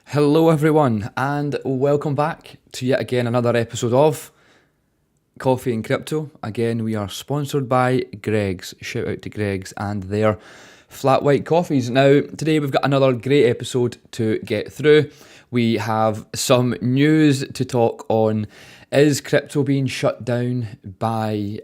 Hello, everyone, and welcome back to yet again another episode of Coffee&Crypto. Again, we are sponsored by Greg's. Shout out to Greg's and their flat white coffees. Now, today we've got another great episode to get through. We have some news to talk on. Is crypto being shut down by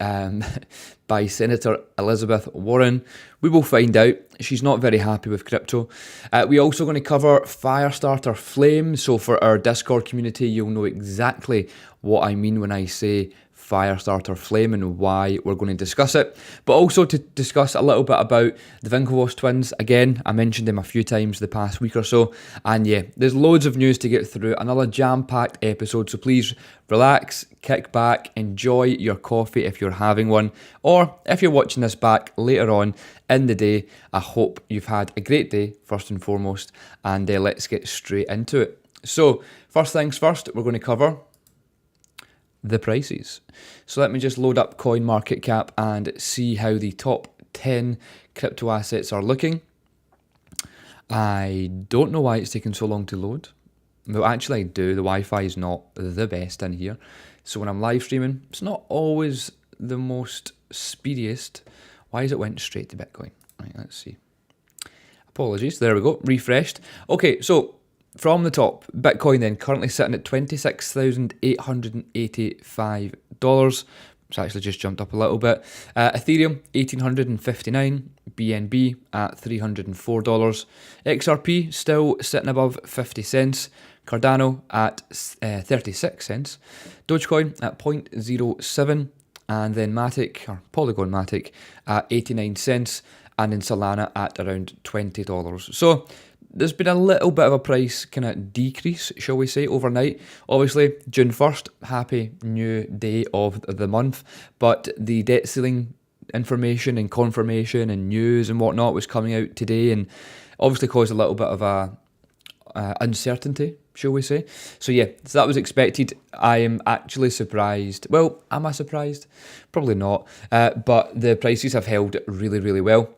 by Senator Elizabeth Warren? We will find out. She's not very happy with crypto. We're also going to cover Firestarter Flame. So for our Discord community, you'll know exactly what I mean when I say Firestarter Flame and why we're going to discuss it. But also to discuss a little bit about the Winklevoss twins. Again, I mentioned them a few times the past week or so. And yeah, there's loads of news to get through. Another jam-packed episode. So please relax, kick back, enjoy your coffee if you're having one. Or if you're watching this back later on in the day, I hope you've had a great day, first and foremost. And let's get straight into it. So, first things first, we're going to cover the prices. So let me just load up CoinMarketCap and see how the top 10 crypto assets are looking. I don't know why it's taking so long to load. Well, actually I do. The Wi-Fi is not the best in here. So when I'm live streaming, it's not always the most speediest. Why has it went straight to Bitcoin? Right, let's see. Apologies. There we go. Refreshed. Okay, so from the top, Bitcoin then currently sitting at $26,885. It's actually just jumped up a little bit. Ethereum, $1,859. BNB at $304. XRP still sitting above 50 cents. Cardano at 36 cents. Dogecoin at 0.07. And then Matic, or Polygon Matic, at 89 cents. And then Solana at around $20. So there's been a little bit of a price kind of decrease, shall we say, overnight. Obviously, June 1st, happy new day of the month. But the debt ceiling information and confirmation and news and whatnot was coming out today and obviously caused a little bit of a uncertainty, shall we say. So yeah, so that was expected. I am actually surprised. Well, am I surprised? Probably not. But the prices have held really, really well.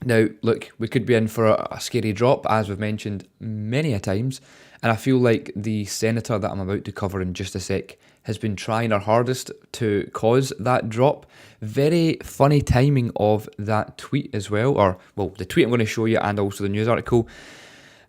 Now, look, we could be in for a scary drop, as we've mentioned many a times, and I feel like the senator that I'm about to cover in just a sec has been trying her hardest to cause that drop. Very funny timing of that tweet as well, or, well, the tweet I'm going to show you and also the news article.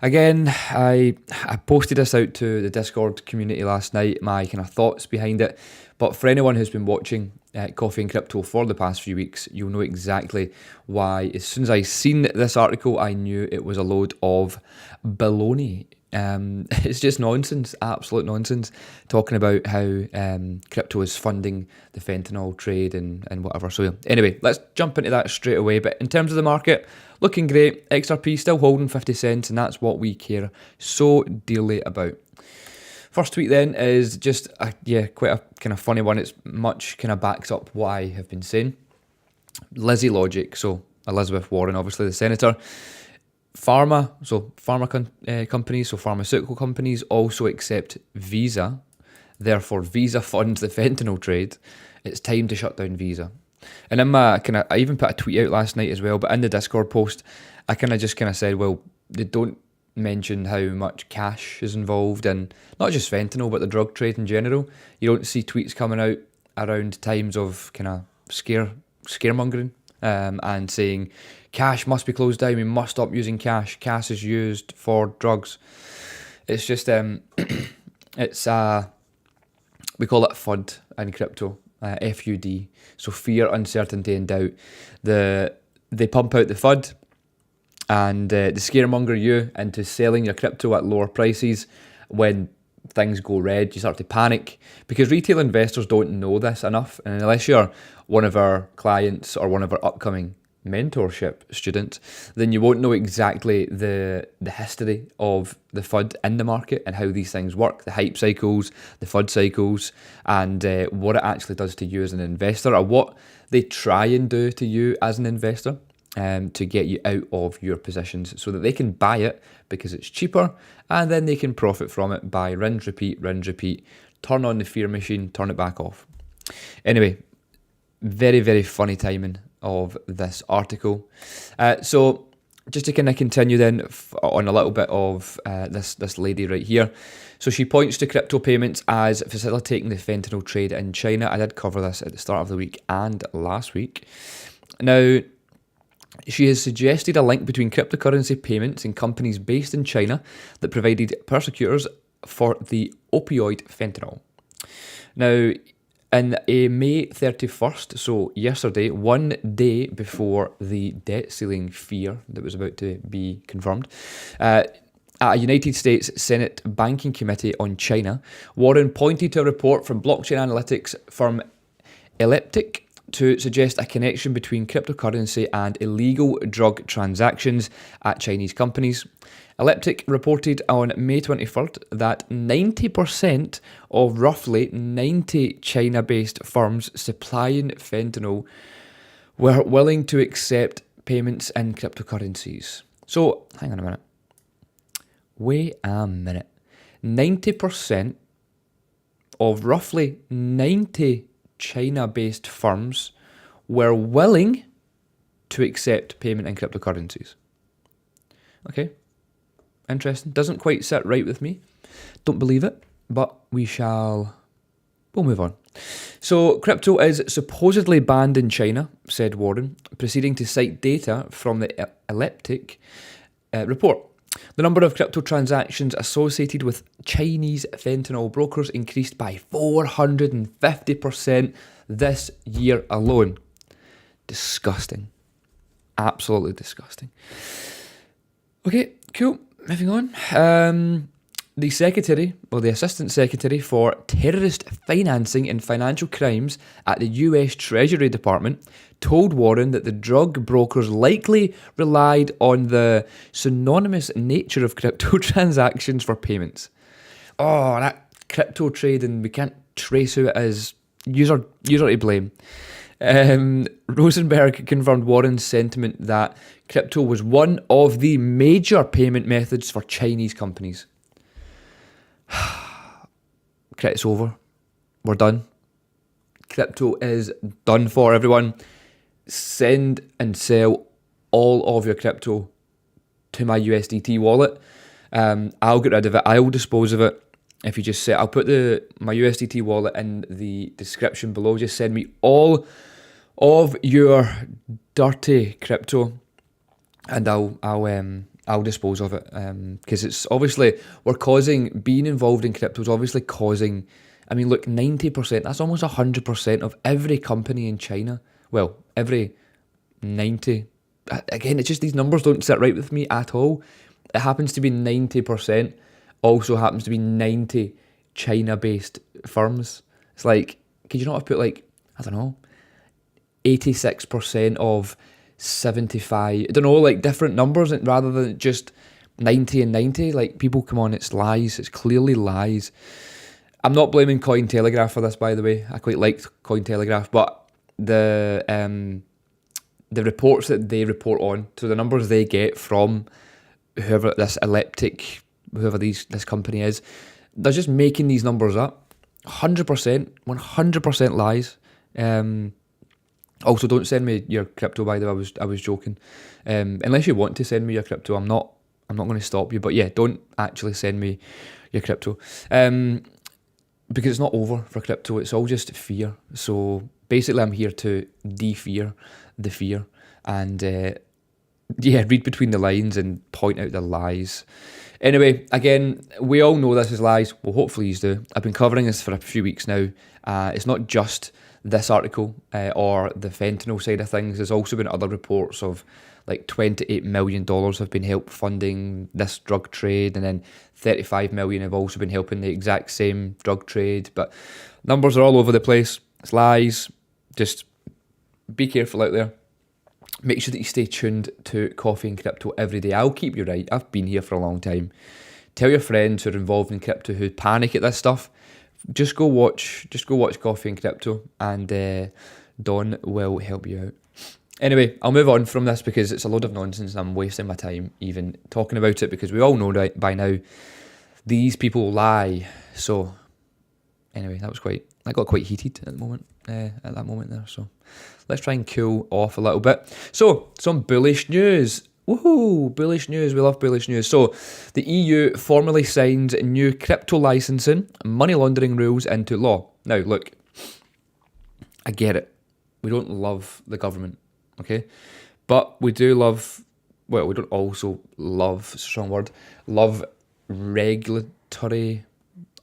Again, I posted this out to the Discord community last night, my kind of thoughts behind it. But for anyone who's been watching Coffee&Crypto for the past few weeks, you'll know exactly why. As soon as I seen this article, I knew it was a load of baloney. It's just nonsense, absolute nonsense, talking about how crypto is funding the fentanyl trade and whatever. So anyway, let's jump into that straight away. But in terms of the market, looking great. XRP still holding 50 cents, and that's what we care so dearly about. First tweet then is just, quite a kind of funny one. It's much kind of backs up what I have been saying. Lizzie Logic, so Elizabeth Warren, obviously the senator. Pharma companies, so pharmaceutical companies also accept Visa. Therefore, Visa funds the fentanyl trade. It's time to shut down Visa. And in my I even put a tweet out last night as well, but in the Discord post, I just said, well, they don't mention how much cash is involved in not just fentanyl, but the drug trade in general. You don't see tweets coming out around times of kind of scaremongering and saying cash must be closed down. We must stop using cash. Cash is used for drugs. It's just it's we call it FUD in crypto, FUD. So fear, uncertainty, and doubt. They pump out the FUD. And the scaremonger you into selling your crypto at lower prices. When things go red, you start to panic because retail investors don't know this enough. And unless you're one of our clients or one of our upcoming mentorship students, then you won't know exactly the history of the FUD in the market and how these things work, the hype cycles, the FUD cycles, and what it actually does to you as an investor, or what they try and do to you as an investor. To get you out of your positions so that they can buy it because it's cheaper, and then they can profit from it by rinse, repeat, turn on the fear machine, turn it back off. Anyway, very, very funny timing of this article. So just to kind of continue then on a little bit of this lady right here. So she points to crypto payments as facilitating the fentanyl trade in China. I did cover this at the start of the week and last week. Now, she has suggested a link between cryptocurrency payments and companies based in China that provided persecutors for the opioid fentanyl. Now, in a May 31st, so yesterday, 1 day before the debt ceiling fear that was about to be confirmed, at a United States Senate Banking Committee on China, Warren pointed to a report from blockchain analytics firm Elliptic to suggest a connection between cryptocurrency and illegal drug transactions at Chinese companies. Elliptic reported on May 23rd that 90% of roughly 90 China-based firms supplying fentanyl were willing to accept payments in cryptocurrencies. So, hang on a minute. Wait a minute. 90% of roughly 90 China-based firms were willing to accept payment in cryptocurrencies. Okay. Interesting. Doesn't quite sit right with me. Don't believe it, but we'll move on. So, crypto is supposedly banned in China, said Warren, proceeding to cite data from the Elliptic report. The number of crypto transactions associated with Chinese fentanyl brokers increased by 450% this year alone. Disgusting. Absolutely disgusting. Okay, cool. Moving on. The Assistant Secretary for Terrorist Financing and Financial Crimes at the US Treasury Department told Warren that the drug brokers likely relied on the synonymous nature of crypto transactions for payments. Oh, that crypto trading, we can't trace who it is. User to blame. Rosenberg confirmed Warren's sentiment that crypto was one of the major payment methods for Chinese companies. Credit's over. We're done. Crypto is done for, everyone. Send and sell all of your crypto to my USDT wallet. I'll get rid of it. I'll dispose of it. If you just say, I'll put my USDT wallet in the description below. Just send me all of your dirty crypto, and I'll dispose of it, because it's obviously being involved in crypto is obviously causing. I mean, look, 90%. That's almost 100% of every company in China. Well, every 90. Again, it's just these numbers don't sit right with me at all. It happens to be 90%. Also happens to be 90 China-based firms. It's like, could you not have put like, I don't know, 86% of 75, I don't know, like different numbers rather than just 90 and 90. Like, people, come on, it's lies. It's clearly lies. I'm not blaming Cointelegraph for this, by the way. I quite liked Cointelegraph, but the reports that they report on, so the numbers they get from whoever this Elliptic, whoever this company is, they're just making these numbers up. 100% lies. Also, don't send me your crypto, by the way. I was joking. Unless you want to send me your crypto, I'm not going to stop you. But yeah, don't actually send me your crypto. Because it's not over for crypto. It's all just fear. So basically, I'm here to de-fear the fear and read between the lines and point out the lies. Anyway, again, we all know this is lies. Well, hopefully you do. I've been covering this for a few weeks now. It's not just this article or the fentanyl side of things. There's also been other reports of like $28 million have been helped funding this drug trade, and then $35 million have also been helping the exact same drug trade. But numbers are all over the place. It's lies. Just be careful out there. Make sure that you stay tuned to Coffee and Crypto every day. I'll keep you right. I've been here for a long time. Tell your friends who are involved in crypto who panic at this stuff. Just go watch Coffee and Crypto, and Don will help you out. Anyway, I'll move on from this because it's a load of nonsense and I'm wasting my time even talking about it, because we all know right by now these people lie. So anyway, that got quite heated at that moment there. So let's try and cool off a little bit. So, some bullish news. Woohoo! Bullish news. We love bullish news. So, the EU formally signed new crypto licensing, money laundering rules into law. Now, look, I get it. We don't love the government, okay? But we do love, well, we don't also love, strong word, love regulatory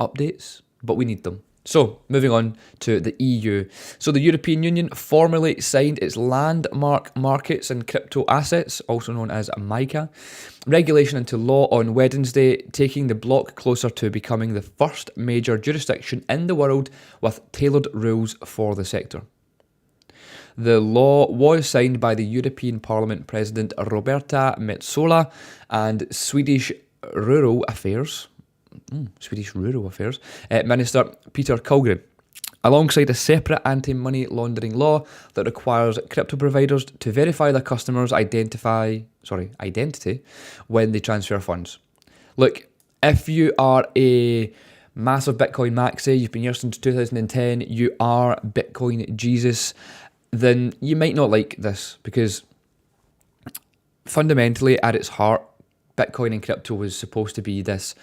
updates, but we need them. So, moving on to the EU. So, the European Union formally signed its landmark markets and crypto assets, also known as MiCA, regulation into law on Wednesday, taking the bloc closer to becoming the first major jurisdiction in the world with tailored rules for the sector. The law was signed by the European Parliament President Roberta Metsola and Swedish Rural Affairs Minister Peter Kullgren, alongside a separate anti-money laundering law that requires crypto providers to verify their customers' identity when they transfer funds. Look, if you are a massive Bitcoin maxi, you've been here since 2010, you are Bitcoin Jesus, then you might not like this, because fundamentally at its heart, Bitcoin and crypto was supposed to be this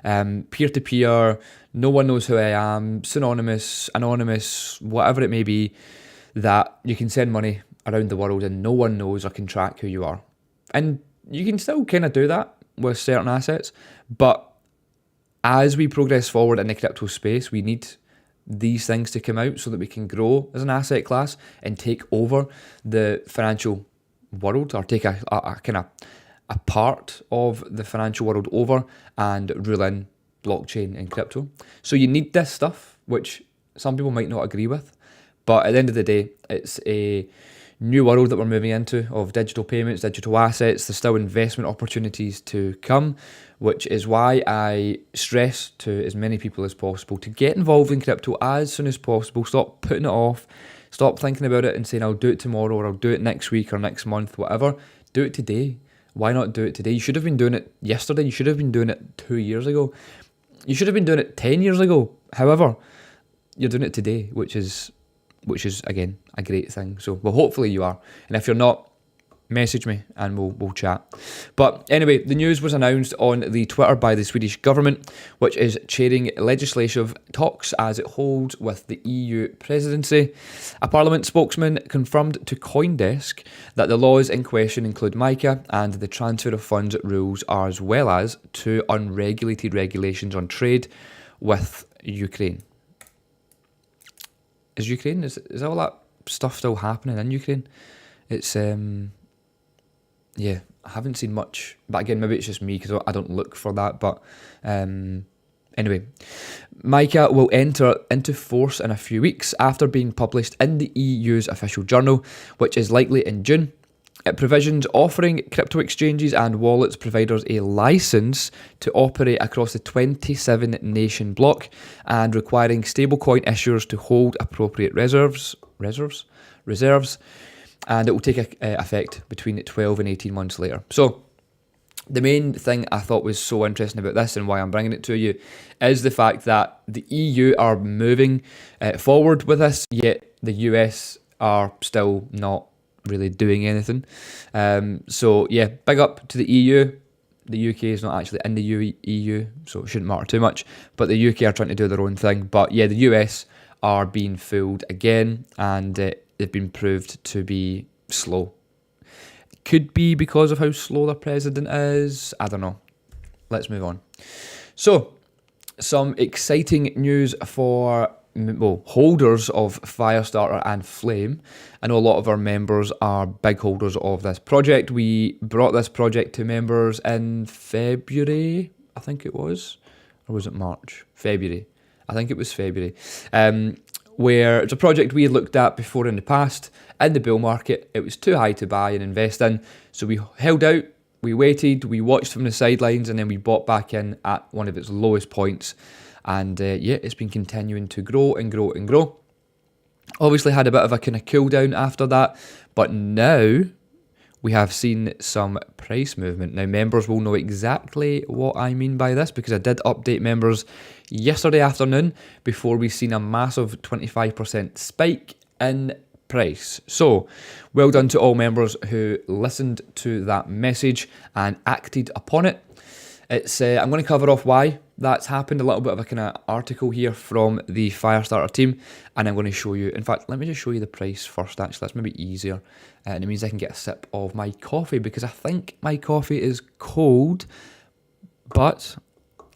peer-to-peer, no one knows who I am, synonymous, anonymous, whatever it may be, that you can send money around the world and no one knows or can track who you are. And you can still kind of do that with certain assets, but as we progress forward in the crypto space, we need these things to come out so that we can grow as an asset class and take over the financial world, or take a kind of a part of the financial world over and rule in blockchain and crypto. So you need this stuff, which some people might not agree with, but at the end of the day, it's a new world that we're moving into of digital payments, digital assets. There's still investment opportunities to come, which is why I stress to as many people as possible to get involved in crypto as soon as possible. Stop putting it off. Stop thinking about it and saying, I'll do it tomorrow, or I'll do it next week or next month, whatever. Do it today. Why not do it today? You should have been doing it yesterday. You should have been doing it 2 years ago. You should have been doing it 10 years ago. However, you're doing it today, which is again a great thing. So, well, hopefully you are. And if you're not, message me and we'll chat. But anyway, the news was announced on the Twitter by the Swedish government, which is chairing legislative talks as it holds with the EU presidency. A parliament spokesman confirmed to CoinDesk that the laws in question include MiCA and the transfer of funds rules, as well as 2 unregulated regulations on trade with Ukraine. Is all that stuff still happening in Ukraine? It's yeah, I haven't seen much, but again, maybe it's just me because I don't look for that. But anyway, MiCA will enter into force in a few weeks after being published in the EU's official journal, which is likely in June. It provisions offering crypto exchanges and wallets providers a license to operate across the 27-nation bloc, and requiring stablecoin issuers to hold appropriate reserves, and it will take effect between 12 and 18 months later. So the main thing I thought was so interesting about this, and why I'm bringing it to you, is the fact that the EU are moving forward with this, yet the US are still not really doing anything. So yeah, big up to the EU. The UK is not actually in the EU, so it shouldn't matter too much. But the UK are trying to do their own thing. But yeah, the US are being fooled again, and they've been proved to be slow. Could be because of how slow their president is. I don't know. Let's move on. So, some exciting news for holders of Firestarter and Flame. I know a lot of our members are big holders of this project. We brought this project to members in February, I think it was. Or was it March? February. I think it was February. Where it's a project we had looked at before in the past. In the bull market, it was too high to buy and invest in. So we held out, we waited, we watched from the sidelines, and then we bought back in at one of its lowest points. And yeah, it's been continuing to grow and grow and grow. Obviously had a bit of a kind of cool down after that, but now we have seen some price movement. Now, members will know exactly what I mean by this, because I did update members yesterday afternoon before we seen a massive 25% spike in price. So, well done to all members who listened to that message and acted upon it. I'm going to cover off why that's happened, a little bit of a kind of article here from the Firestarter team, and I'm going to show you, in fact, let me just show you the price first, actually, that's maybe easier, and it means I can get a sip of my coffee, because I think my coffee is cold, but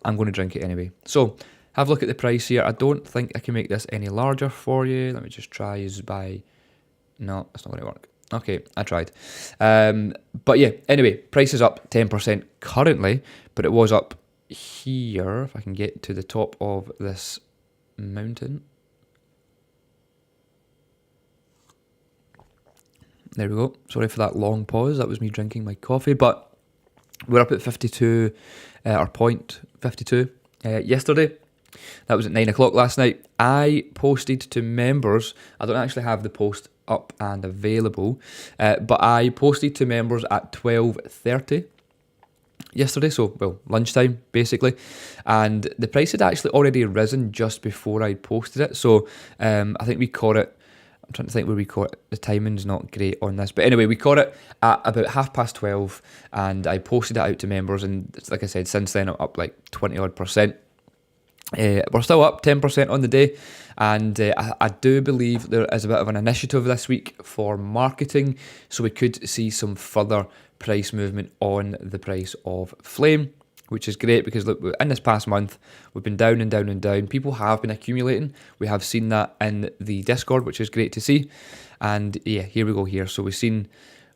I'm going to drink it anyway. So, have a look at the price here. I don't think I can make this any larger for you. Let me just try use by, no, it's not going to work. Okay, I tried. But yeah, anyway, price is up 10% currently, but it was up here, if I can get to the top of this mountain. There we go. Sorry for that long pause. That was me drinking my coffee, but we're up at 52, or point 52 yesterday. That was at 9 o'clock last night. I posted to members, I don't actually have the post up and available, but I posted to members at 12:30 yesterday, so, well, lunchtime, basically, and the price had actually already risen just before I posted it, so I think we caught it, I'm trying to think where we caught it, the timing's not great on this, but anyway, we caught it at about 12:30, and I posted it out to members, and like I said, since then I'm up like 20 odd percent. We're still up 10% on the day, and I do believe there is a bit of an initiative this week for marketing, so we could see some further price movement on the price of Flame, which is great because look, in this past month we've been down and down and down. People have been accumulating. We have seen that in the Discord, which is great to see, and yeah, here we go here. So we've seen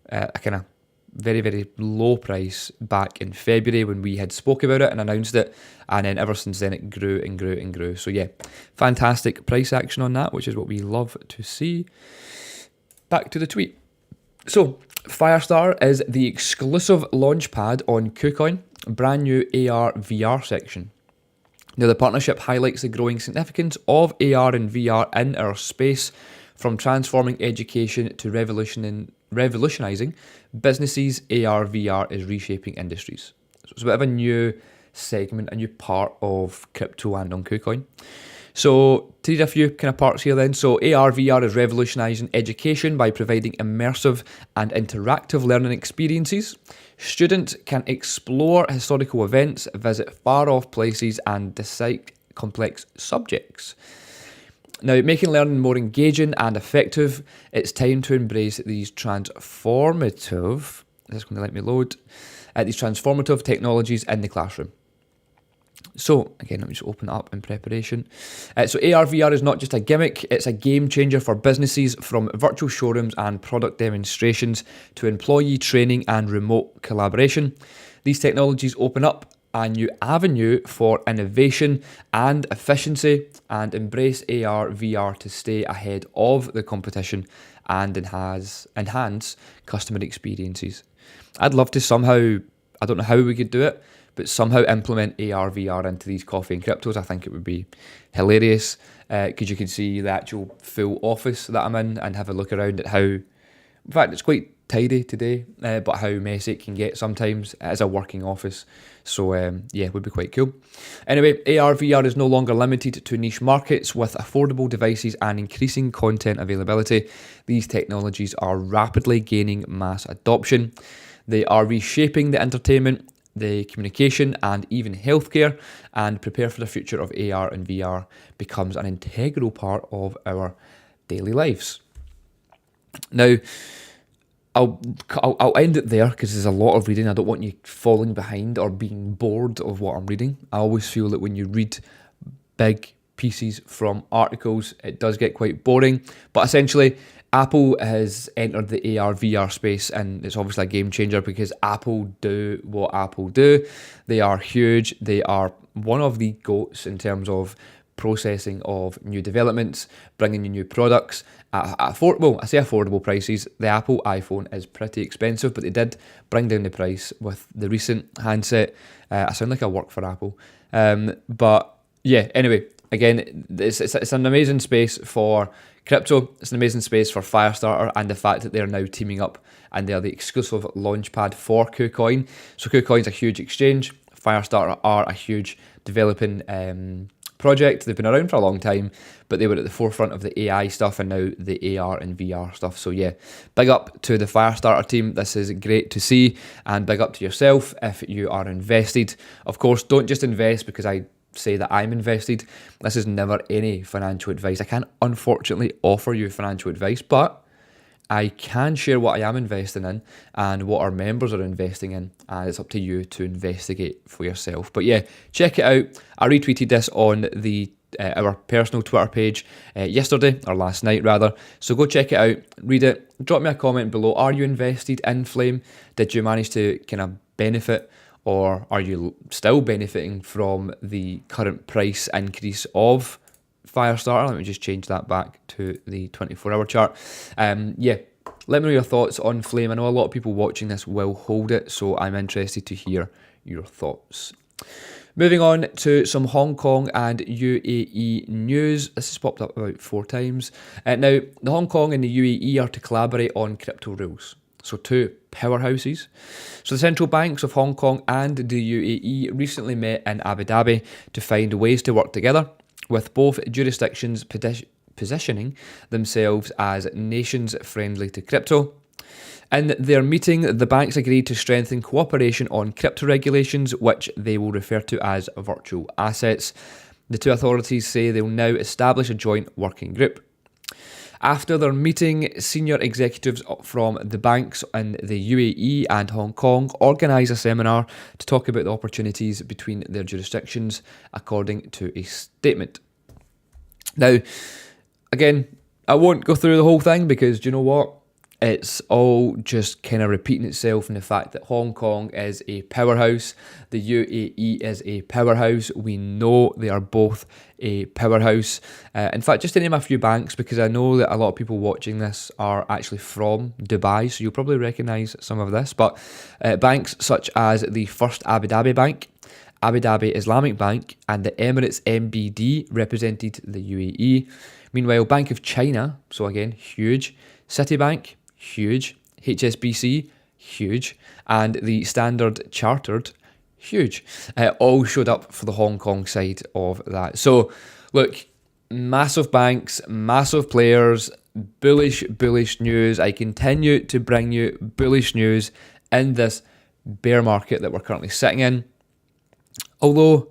a kind of very, very low price back in February when we had spoke about it and announced it, and then ever since then it grew and grew and grew. So yeah, fantastic price action on that, which is what we love to see. Back to the tweet. So Firestar is the exclusive launchpad on KuCoin, brand new AR VR section. Now the partnership highlights the growing significance of AR and VR in our space, from transforming education to revolutionizing businesses. AR VR is reshaping industries. So it's a bit of a new segment, a new part of crypto and on KuCoin. So to read a few kind of parts here then. So AR VR is revolutionizing education by providing immersive and interactive learning experiences. Students can explore historical events, visit far off places, and dissect complex subjects. Now, making learning more engaging and effective, it's time to embrace these transformative, this is going to let me load, these transformative technologies in the classroom. So, again, let me just open it up in preparation. So AR VR is not just a gimmick, it's a game changer for businesses, from virtual showrooms and product demonstrations to employee training and remote collaboration. These technologies open up a new avenue for innovation and efficiency, and embrace AR VR to stay ahead of the competition and enhance customer experiences. I'd love to somehow, I don't know how we could do it, but somehow implement AR VR into these coffee and cryptos. I think it would be hilarious, because you can see the actual full office that I'm in and have a look around at how, in fact, it's quite tidy today, but how messy it can get sometimes. It is a working office, so yeah, it would be quite cool. Anyway, AR VR is no longer limited to niche markets. With affordable devices and increasing content availability, these technologies are rapidly gaining mass adoption. They are reshaping the entertainment, the communication, and even healthcare, and prepare for the future of AR and VR becomes an integral part of our daily lives. Now, I'll end it there because there's a lot of reading. I don't want you falling behind or being bored of what I'm reading. I always feel that when you read big pieces from articles, it does get quite boring. But essentially, Apple has entered the AR VR space, and it's obviously a game changer because Apple do what Apple do. They are huge. They are one of the GOATs in terms of processing of new developments, bringing you new products at affordable prices. The Apple iPhone is pretty expensive, but they did bring down the price with the recent handset. I sound like I work for Apple, but yeah. Anyway, again, it's an amazing space for crypto. It's an amazing space for Firestarter, and the fact that they're now teaming up and they're the exclusive launchpad for KuCoin. So KuCoin's a huge exchange. Firestarter are a huge developing project. They've been around for a long time, but they were at the forefront of the AI stuff and now the AR and VR stuff. So yeah, big up to the Firestarter team. This is great to see, and big up to yourself if you are invested. Of course, don't just invest because I say that I'm invested. This is never any financial advice. I can't unfortunately offer you financial advice, but I can share what I am investing in and what our members are investing in, and it's up to you to investigate for yourself. But yeah, check it out. I retweeted this on the our personal Twitter page yesterday, or last night rather, so go check it out, read it, drop me a comment below. Are you invested in Flame? Did you manage to kind of benefit, or are you still benefiting from the current price increase of Firestarter? Let me just change that back to the 24-hour chart. Yeah, let me know your thoughts on Flame. I know a lot of people watching this will hold it, so I'm interested to hear your thoughts. Moving on to some Hong Kong and UAE news. This has popped up about 4 times. Now, the Hong Kong and the UAE are to collaborate on crypto rules. So 2 powerhouses. So the central banks of Hong Kong and the UAE recently met in Abu Dhabi to find ways to work together, with both jurisdictions positioning themselves as nations friendly to crypto. In their meeting, the banks agreed to strengthen cooperation on crypto regulations, which they will refer to as virtual assets. The 2 authorities say they'll now establish a joint working group. After their meeting, senior executives from the banks in the UAE and Hong Kong organised a seminar to talk about the opportunities between their jurisdictions, according to a statement. Now, again, I won't go through the whole thing because, do you know what? It's all just kind of repeating itself in the fact that Hong Kong is a powerhouse, the UAE is a powerhouse. We know they are both a powerhouse. In fact, just to name a few banks, because I know that a lot of people watching this are actually from Dubai, so you'll probably recognise some of this. But banks such as the First Abu Dhabi Bank, Abu Dhabi Islamic Bank, and the Emirates MBD represented the UAE. Meanwhile, Bank of China, so again, huge. Citibank, huge. HSBC, huge. And the Standard Chartered, huge. All showed up for the Hong Kong side of that. So, look, massive banks, massive players, bullish news. I continue to bring you bullish news in this bear market that we're currently sitting in. Although,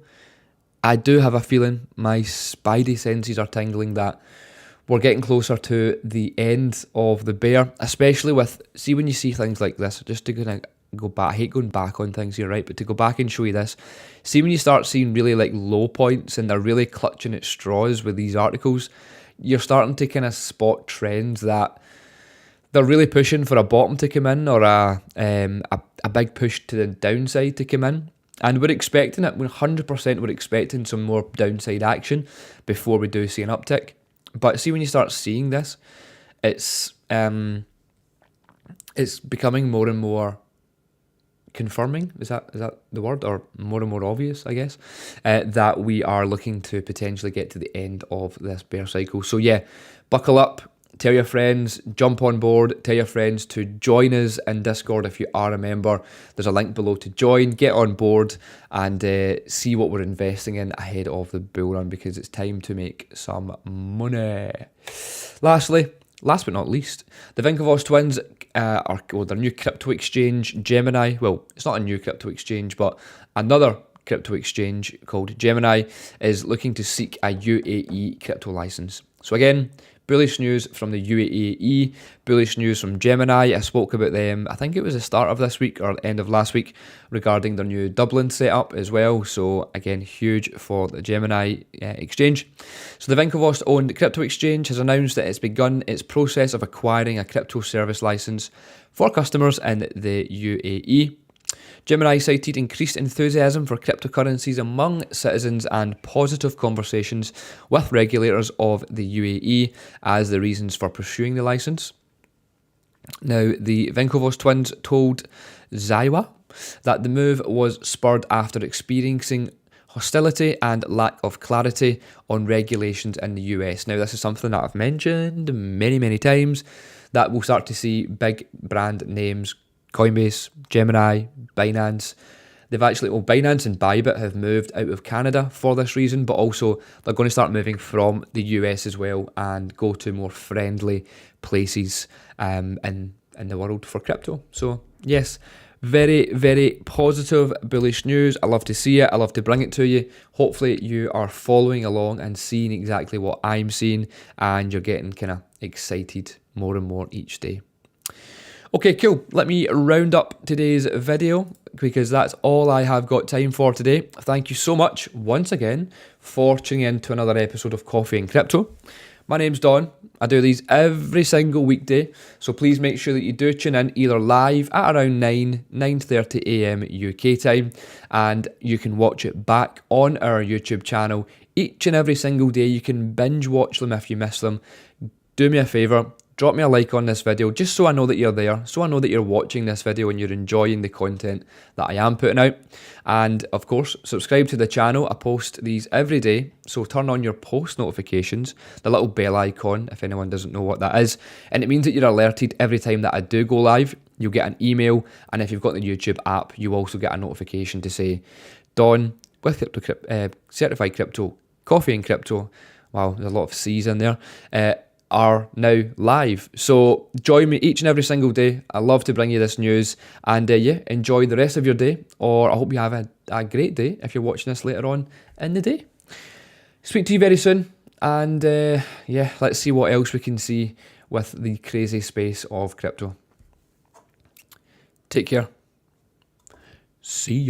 I do have a feeling, my spidey senses are tingling that we're getting closer to the end of the bear, especially with, see when you see things like this, just to kind of go back, I hate going back on things here, right, but to go back and show you this, see when you start seeing really like low points and they're really clutching at straws with these articles, you're starting to kind of spot trends that they're really pushing for a bottom to come in, or a big push to the downside to come in. And we're expecting it, 100% we're expecting some more downside action before we do see an uptick. But see when you start seeing this, it's becoming more and more confirming, is that the word, or more and more obvious, I guess, that we are looking to potentially get to the end of this bear cycle. So yeah, buckle up. Tell your friends, jump on board, tell your friends to join us in Discord if you are a member. There's a link below to join, get on board and see what we're investing in ahead of the bull run, because it's time to make some money. Lastly, last but not least, the Winklevoss twins their new crypto exchange, Gemini. Well, it's not a new crypto exchange, but another crypto exchange called Gemini is looking to seek a UAE crypto license. So again, bullish news from the UAE, bullish news from Gemini. I spoke about them, I think it was the start of this week or the end of last week, regarding their new Dublin setup as well. So again, huge for the Gemini exchange. So the Winklevoss owned crypto exchange has announced that it's begun its process of acquiring a crypto service license for customers in the UAE. Gemini cited increased enthusiasm for cryptocurrencies among citizens and positive conversations with regulators of the UAE as the reasons for pursuing the license. Now, the Winklevoss twins told Zaiwa that the move was spurred after experiencing hostility and lack of clarity on regulations in the US. Now, this is something that I've mentioned many times, that we'll start to see big brand names, Coinbase, Gemini, Binance, They've actually, well, Binance and BYBIT have moved out of Canada for this reason, but also they're going to start moving from the US as well and go to more friendly places in the world for crypto. So yes, very, very positive, bullish news. I love to see it. I love to bring it to you. Hopefully you are following along and seeing exactly what I'm seeing, and you're getting kind of excited more and more each day. Okay, cool. Let me round up today's video because that's all I have got time for today. Thank you so much once again for tuning in to another episode of Coffee and Crypto. My name's Don. I do these every single weekday, so please make sure that you do tune in either live at around 9:30 a.m. UK time, and you can watch it back on our YouTube channel each and every single day. You can binge watch them if you miss them. Do me a favour, drop me a like on this video just so I know that you're there, so I know that you're watching this video and you're enjoying the content that I am putting out. And of course, subscribe to the channel. I post these every day, so turn on your post notifications, the little bell icon if anyone doesn't know what that is, and it means that you're alerted every time that I do go live. You'll get an email, and if you've got the YouTube app, you also get a notification to say, Don with Certified Crypto, Coffee and Crypto, wow, there's a lot of C's in there, are now live. So join me each and every single day. I love to bring you this news, and yeah, enjoy the rest of your day, or I hope you have a great day if you're watching this later on in the day. Speak to you very soon, and yeah, let's see what else we can see with the crazy space of crypto. Take care. See ya.